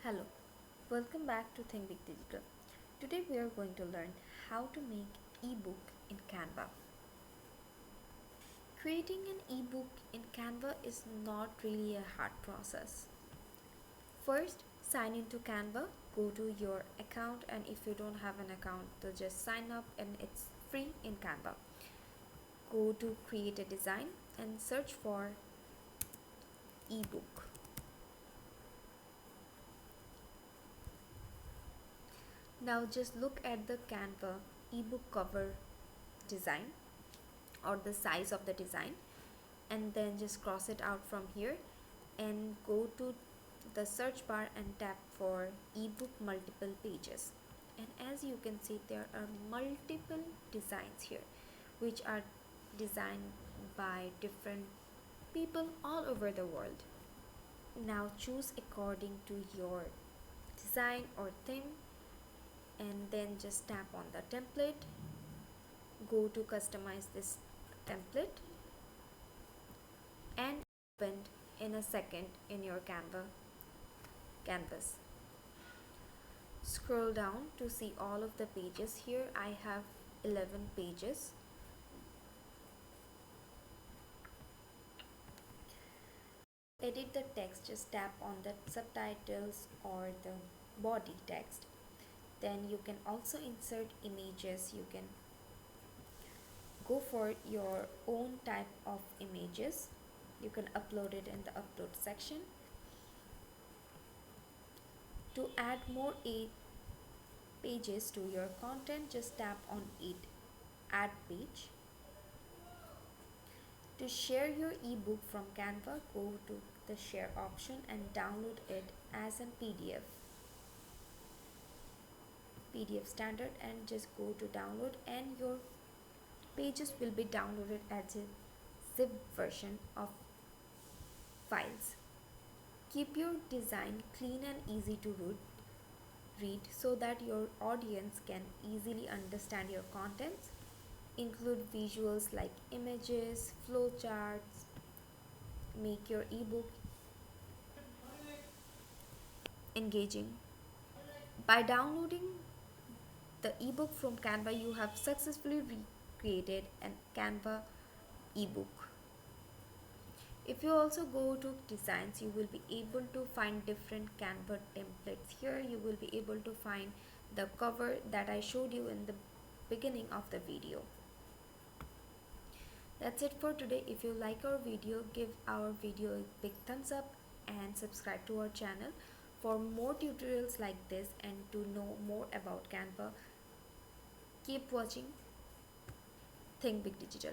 Hello, welcome back to Think Big Digital. Today we are going to learn how to make ebook in Canva. Creating an ebook in Canva is not really a hard process. First, sign into Canva, go to your account, and if you don't have an account, then just sign up and it's free in Canva. Go to create a design and search for ebook. Now just look at the Canva ebook cover design or the size of the design, and then just cross it out from here and go to the search bar and tap for ebook multiple pages. And as you can see, there are multiple designs here which are designed by different people all over the world. Now choose according to your design or theme, and then just tap on the template. Go to customize this template and open in a second in your canvas. Scroll down to see all of the pages. Here I have 11 pages. Edit the text, just tap on the subtitles or the body text. Then you can also insert images. You can go for your own type of images. You can upload it in the upload section. To add more pages to your content, just tap on add page. To share your ebook from Canva, go to the share option and download it as a PDF standard, and just go to download, and your pages will be downloaded as a zip version of files. Keep your design clean and easy to read so that your audience can easily understand your contents. Include visuals like images, flowcharts. Make your ebook engaging. By downloading the ebook from Canva, you have successfully recreated a Canva ebook. If you also go to designs, you will be able to find different Canva templates. Here you will be able to find the cover that I showed you in the beginning of the video. That's it for today. If you like our video, give our video a big thumbs up and subscribe to our channel for more tutorials like this. And to know more about Canva, keep watching Think Big Digital.